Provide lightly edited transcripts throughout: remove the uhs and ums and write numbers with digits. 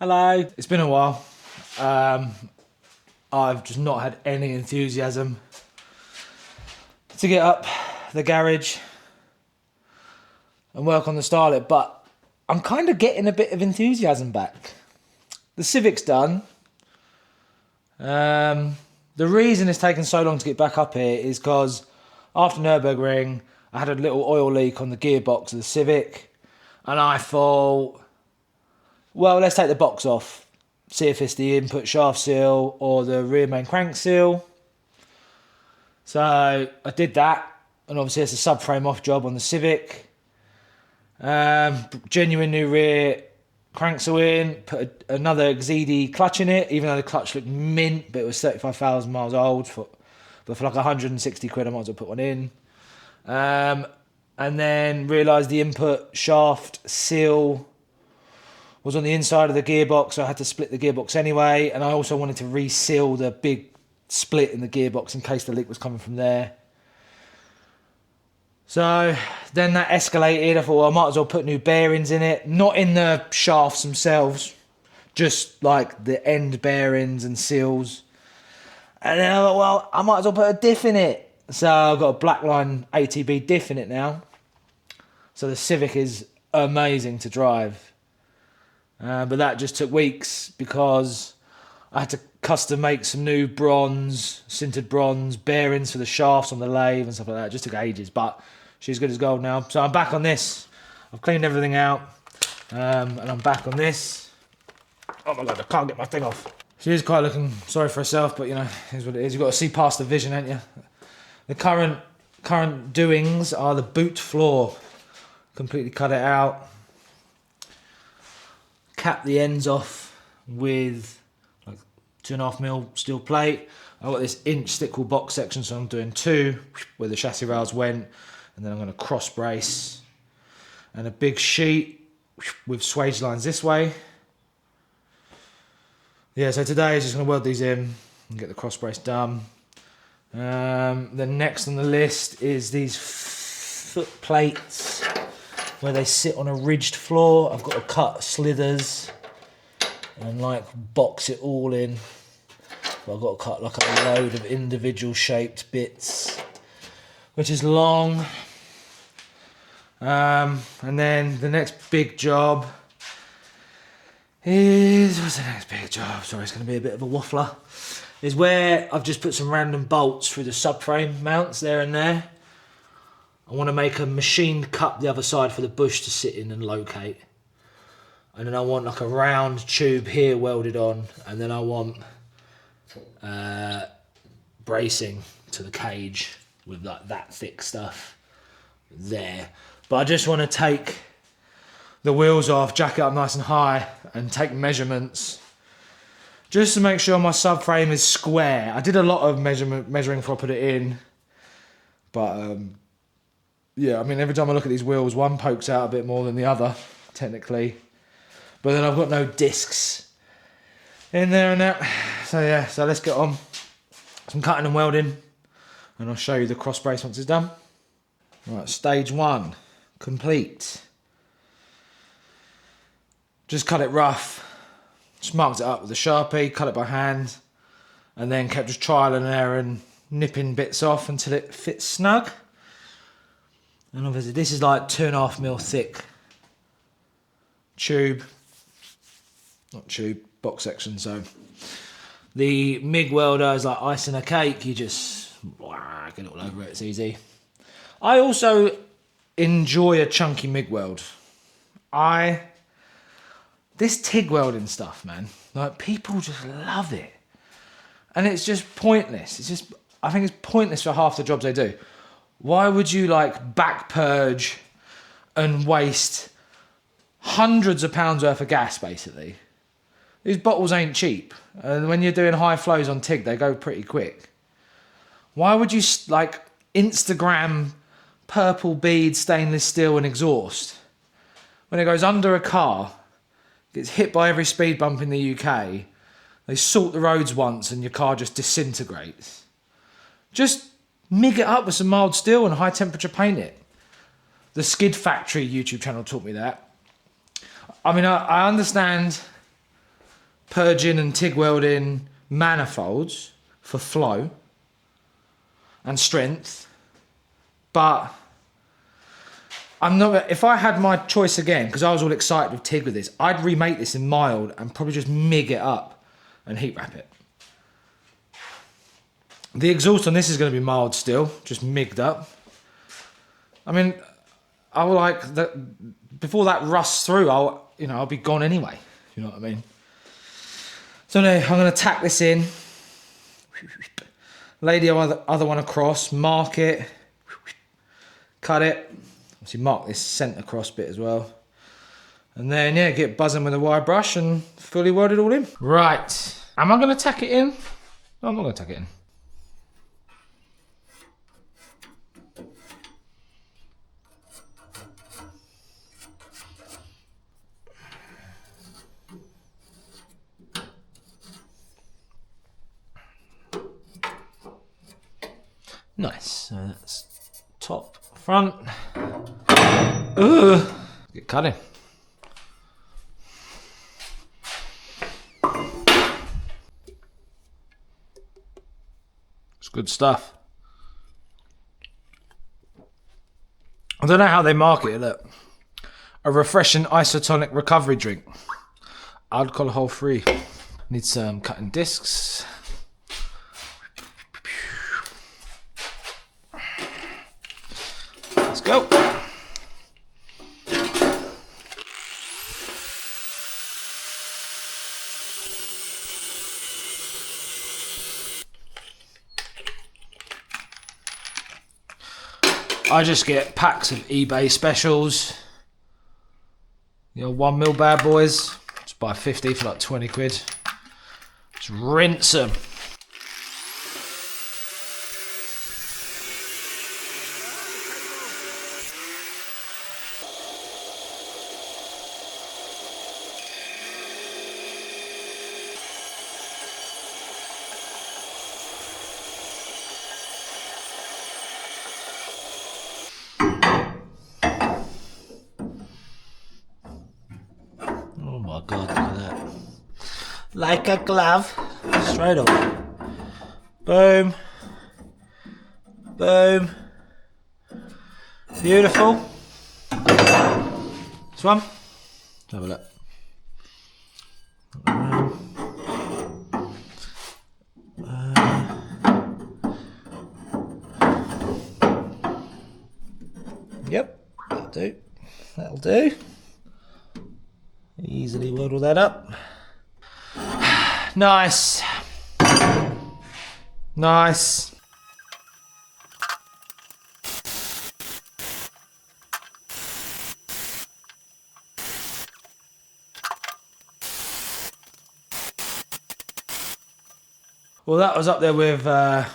Hello. It's been a while. I've just not had any enthusiasm to get up the garage and work on the Starlet, but I'm kind of getting a bit of enthusiasm back. The Civic's done. The reason it's taken so long to get back up here is because after Nürburgring, I had a little oil leak on the gearbox of the Civic, and I thought, well, let's take the box off, see if it's the input shaft seal or the rear main crank seal. So I did that, and obviously it's a subframe off job on the Civic. Genuine new rear crank seal in, put another XED clutch in it, even though the clutch looked mint, but it was 35,000 miles old. But for like 160 quid, I might as well put one in. And then realised the input shaft seal was on the inside of the gearbox, so I had to split the gearbox anyway, and I also wanted to reseal the big split in the gearbox in case the leak was coming from there. So then that escalated. I thought, well, I might as well put new bearings in it, not in the shafts themselves, just like the end bearings and seals. And then I thought, well, I might as well put a diff in it. So I've got a Blackline ATB diff in it now. So the Civic is amazing to drive. But that just took weeks because I had to custom make some new bronze, sintered bronze bearings for the shafts on the lathe and stuff like that. It just took ages, but she's good as gold now. So I'm back on this. I've cleaned everything out, and I'm back on this. Oh my God, I can't get my thing off. She is quite looking sorry for herself, but you know, here's what it is. You've got to see past the vision, ain't you? The current doings are the boot floor. Completely cut it out. Cap the ends off with like 2.5mm steel plate. I've got this inch thick wall box section, so I'm doing two where the chassis rails went, and then I'm going to cross brace and a big sheet with swage lines this way. Yeah, so today is just going to weld these in and get the cross brace done. Then next on the list is these foot plates where they sit on a ridged floor. I've got to cut slithers and like box it all in. But I've got to cut like a load of individual shaped bits, which is long. And then the next big job is, what's the next big job? Sorry, it's going to be a bit of a waffler. Is where I've just put some random bolts through the subframe mounts there and there. I want to make a machined cut the other side for the bush to sit in and locate. And then I want like a round tube here welded on. And then I want bracing to the cage with like that thick stuff there. But I just want to take the wheels off, jack it up nice and high, and take measurements just to make sure my subframe is square. I did a lot of measuring before I put it in. But yeah, I mean, every time I look at these wheels, one pokes out a bit more than the other, technically. But then I've got no discs in there and that. So yeah, so let's get on some cutting and welding, and I'll show you the cross brace once it's done. Right, stage one, complete. Just cut it rough, just marked it up with a Sharpie, cut it by hand, and then kept just trial and error and nipping bits off until it fits snug. And obviously this is like 2.5mm thick tube, not tube, box section. So the MIG welder is like icing a cake. You just get it all over it, it's easy. I also enjoy a chunky MIG weld. This TIG welding stuff, man, like people just love it. And it's just pointless. I think it's pointless for half the jobs they do. Why would you like back purge and waste hundreds of pounds worth of gas, basically? These bottles ain't cheap. And when you're doing high flows on TIG, they go pretty quick. Why would you like Instagram purple bead stainless steel and exhaust when it goes under a car, gets hit by every speed bump in the UK, they salt the roads once and your car just disintegrates? Just MIG it up with some mild steel and high temperature paint it. The Skid Factory YouTube channel taught me that. I mean, I understand purging and TIG welding manifolds for flow and strength, but I'm not. If I had my choice again, because I was all excited with TIG with this, I'd remake this in mild and probably just MIG it up and heat wrap it. The exhaust on this is going to be mild still, just MIG'd up. I mean, I will like that before that rusts through. I'll be gone anyway. You know what I mean? So now I'm going to tack this in, lay the other one across, mark it, cut it. Obviously mark this centre cross bit as well. And then, yeah, get buzzing with a wire brush and fully weld it all in. Right. Am I going to tack it in? No, I'm not going to tack it in. Nice. So that's top, front. Ugh. Get cutting. It's good stuff. I don't know how they market it. Look, a refreshing isotonic recovery drink, alcohol free. Need some cutting discs. Let's go. I just get packs of eBay specials. You know, 1 mil bad boys. Just buy 50 for like 20 quid. Just rinse them. Oh my God, look at that. Like a glove. Straight on. Boom. Boom. Beautiful. This one. Let's have a look. Yep, that'll do. That'll do. Easily weld all that up. Nice. Nice. Well, that was up there with one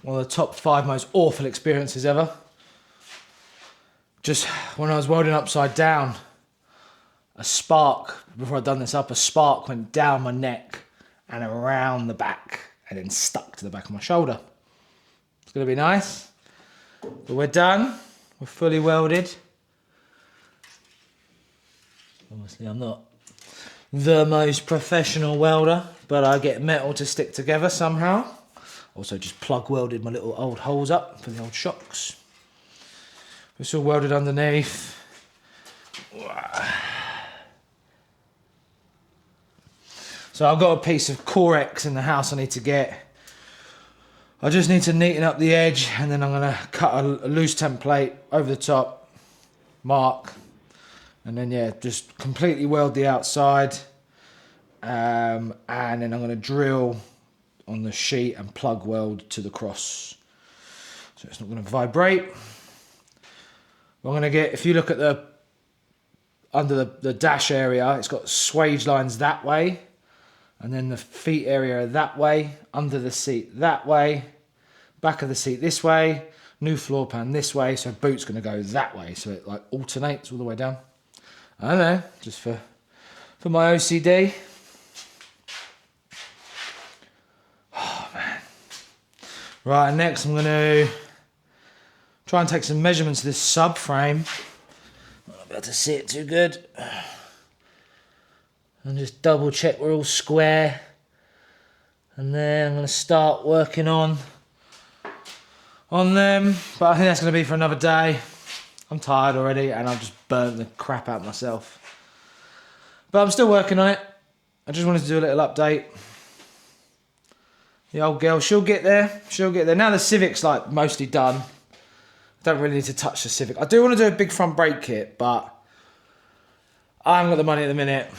of the top 5 most awful experiences ever. Just when I was welding upside down, a spark, before I'd done this up, a spark went down my neck and around the back and then stuck to the back of my shoulder. It's gonna be nice. But we're done. We're fully welded. Obviously, I'm not the most professional welder, but I get metal to stick together somehow. Also just plug welded my little old holes up for the old shocks. It's all welded underneath. So I've got a piece of Corex in the house I need to get. I just need to neaten up the edge and then I'm gonna cut a loose template over the top, mark, and then yeah, just completely weld the outside. And then I'm gonna drill on the sheet and plug weld to the cross. So it's not gonna vibrate. I'm gonna get, if you look at the, under the dash area, it's got swage lines that way. And then the feet area that way, under the seat that way, back of the seat this way, new floor pan this way, so boot's gonna go that way, so it like alternates all the way down. I don't know, just for my OCD. Oh man. Right, next I'm gonna try and take some measurements of this subframe. I'm not able to see it too good. and just double check we're all square. And then I'm going to start working on them, but I think that's going to be for another day. I'm tired already and I've just burnt the crap out myself. But I'm still working on it. I just wanted to do a little update. The old girl, she'll get there. She'll get there. Now the Civic's like mostly done. I don't really need to touch the Civic. I do want to do a big front brake kit, but I haven't got the money at the minute.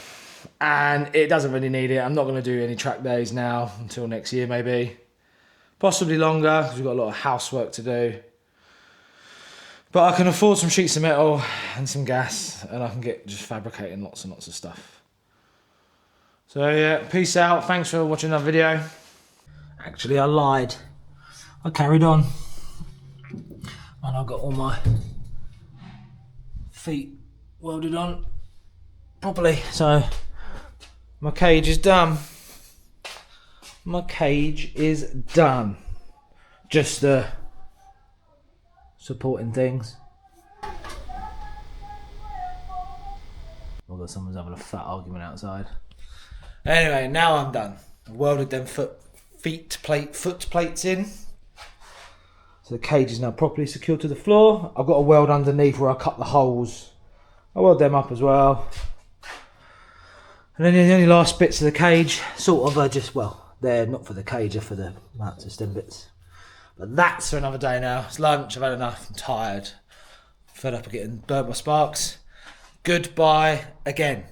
And it doesn't really need it. I'm not going to do any track days now until next year maybe. Possibly longer because we've got a lot of housework to do. But I can afford some sheets of metal and some gas and I can get just fabricating lots and lots of stuff. So yeah, peace out. Thanks for watching that video. Actually, I lied. I carried on. And I've got all my feet welded on properly. So my cage is done. My cage is done. Just the supporting things. Although someone's having a fat argument outside. Anyway, now I'm done. I've welded them foot plates in. So the cage is now properly secured to the floor. I've got a weld underneath where I cut the holes. I weld them up as well. And then the only last bits of the cage, sort of are just, well, they're not for the cage, they're for the mount system bits. But that's for another day now. It's lunch, I've had enough, I'm tired. Fed up of getting burnt by sparks. Goodbye again.